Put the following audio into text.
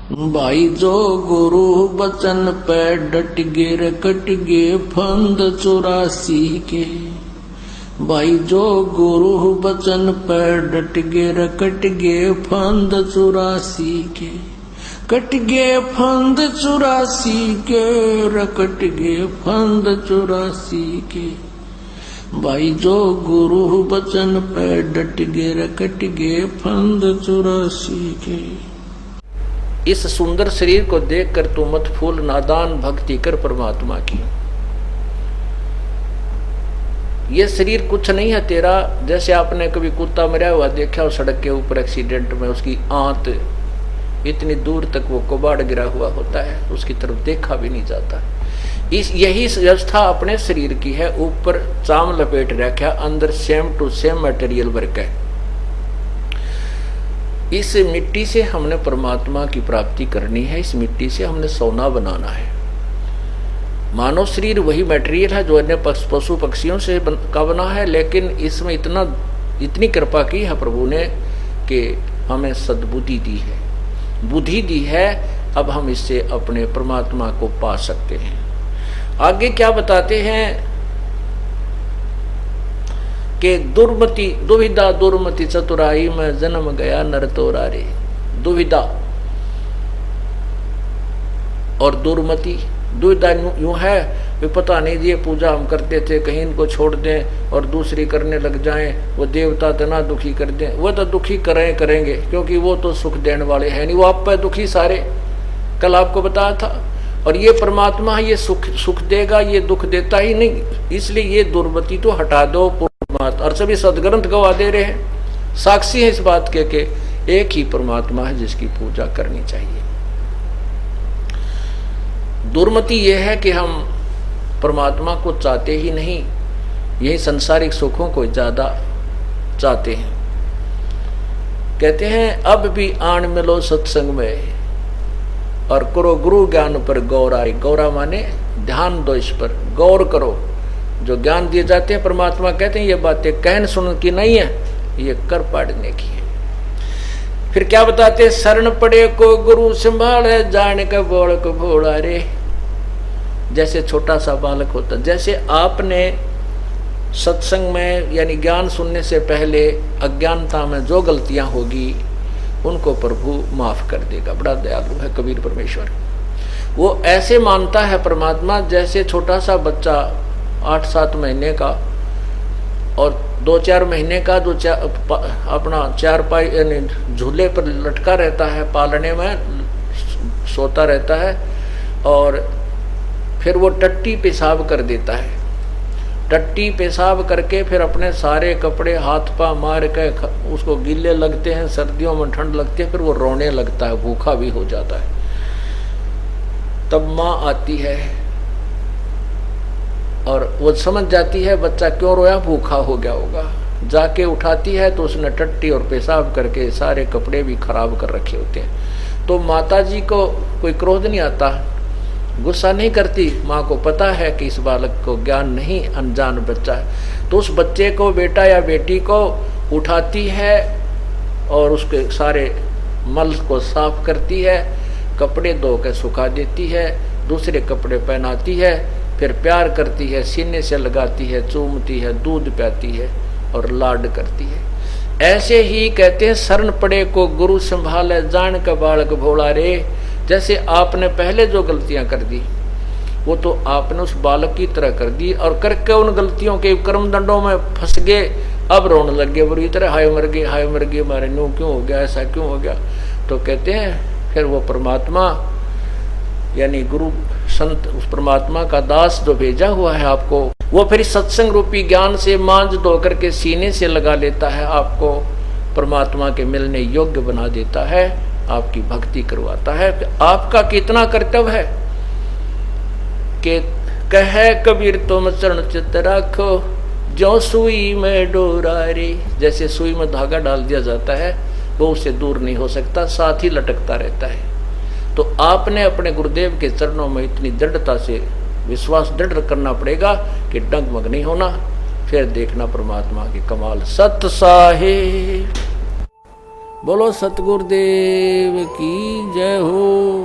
भाई जो गुरु बचन पे डट गे रकट गे फंद 84 के। भाई जो गुरु बचन पे डट गे रकट गे फंद 84 के। कट गे फंद 84 के, रकट गे फंद 84 के। भाई जो गुरु बचन पे डट गे रकट गे फंद 84 के। इस सुंदर शरीर को देखकर तू मत फूल, नादान भक्ति कर परमात्मा की। ये शरीर कुछ नहीं है तेरा। जैसे आपने कभी कुत्ता मरा हुआ देखा हो सड़क के ऊपर एक्सीडेंट में, उसकी आंत इतनी दूर तक वो कबाड़ गिरा हुआ होता है, उसकी तरफ देखा भी नहीं जाता। यही व्यवस्था अपने शरीर की है। ऊपर चाम लपेट रखा, अंदर same to same material work है। इस मिट्टी से हमने परमात्मा की प्राप्ति करनी है। इस मिट्टी से हमने सोना बनाना है। मानव शरीर वही मटेरियल है जो अन्य पशु पक्षियों से का बना है, लेकिन इसमें इतनी कृपा की है प्रभु ने कि हमें सद्बुद्धि दी है, बुद्धि दी है। अब हम इससे अपने परमात्मा को पा सकते हैं। आगे क्या बताते हैं कि दुविधा दुर्मति चतुराई में जन्म गया नर तोरा रे। दुविधा और दुविधा यूं है वे पता नहीं ये पूजा हम करते थे, कहीं इनको छोड़ दें और दूसरी करने लग जाएं, वो देवता तो ना दुखी कर दें। वो तो दुखी करेंगे क्योंकि वो तो सुख देने वाले हैं नहीं, वो आप पे दुखी सारे। कल आपको बताया था। और ये परमात्मा ये सुख देगा, ये दुख देता ही नहीं। इसलिए ये दुर्मति तो हटा दो परमात्मा। और सभी सदग्रंथ गवा दे रहे हैं, साक्षी है इस बात के एक ही परमात्मा है जिसकी पूजा करनी चाहिए। दुर्मति यह है कि हम परमात्मा को चाहते ही नहीं, यही संसारिक सुखों को ज्यादा चाहते हैं। कहते हैं अब भी आन मिलो सत्संग में और करो गुरु ज्ञान पर गौराई। गौरा माने ध्यान दो, इस पर गौर करो। जो ज्ञान दिए जाते हैं परमात्मा कहते हैं ये बातें कहन सुन की नहीं है, ये कर पाड़ने की है। फिर क्या बताते, शरण पड़े को गुरु संभाले जान का बोल को भोला रे। जैसे छोटा सा बालक होता, जैसे आपने सत्संग में यानी ज्ञान सुनने से पहले अज्ञानता में जो गलतियां होगी उनको प्रभु माफ कर देगा। बड़ा दयालु है कबीर परमेश्वर। वो ऐसे मानता है परमात्मा जैसे छोटा सा बच्चा 8-7 महीने का और 2-4 महीने का जो अपना 4 पाई यानी झूले पर लटका रहता है, पालने में सोता रहता है, और फिर वो टट्टी पेशाब कर देता है। टट्टी पेशाब करके फिर अपने सारे कपड़े हाथ पा मार के उसको गीले लगते हैं, सर्दियों में ठंड लगती है, फिर वो रोने लगता है, भूखा भी हो जाता है। तब माँ आती है और वो समझ जाती है बच्चा क्यों रोया, भूखा हो गया होगा। जाके उठाती है तो उसने टट्टी और पेशाब करके सारे कपड़े भी खराब कर रखे होते हैं। तो माता जी को कोई क्रोध नहीं आता, गुस्सा नहीं करती। माँ को पता है कि इस बालक को ज्ञान नहीं, अनजान बच्चा है। तो उस बच्चे को, बेटा या बेटी को उठाती है और उसके सारे मल को साफ करती है, कपड़े धो के सुखा देती है, दूसरे कपड़े पहनाती है, फिर प्यार करती है, सीने से लगाती है, चूमती है, दूध पियाती है और लाड करती है। ऐसे ही कहते हैं शरण पड़े को गुरु संभाले जान का बालक भोला रे। जैसे आपने पहले जो गलतियां कर दी वो तो आपने उस बालक की तरह कर दी, और करके उन गलतियों के कर्म दंडों में फंस गए। अब रोने लग गए बुरी तरह, हाय मर गए मारे, नो क्यों हो गया, ऐसा क्यों हो गया। तो कहते हैं फिर वो परमात्मा यानी गुरु संत, उस परमात्मा का दास जो भेजा हुआ है आपको, वो फिर सत्संग रूपी ज्ञान से मांझ धो करके सीने से लगा लेता है, आपको परमात्मा के मिलने योग्य बना देता है, आपकी भक्ति करवाता है। आपका कितना कर्तव्य है कि कहे कबीर तुम चरण चित रखो जो सुई में डोरा रे। जैसे सुई में धागा डाल दिया जाता है वो उससे दूर नहीं हो सकता, साथ ही लटकता रहता है। तो आपने अपने गुरुदेव के चरणों में इतनी दृढ़ता से विश्वास दृढ़ करना पड़ेगा कि डगमग नहीं होना। फिर देखना परमात्मा की कमाल। सत साहिब बोलो सतगुरुदेव की जय हो।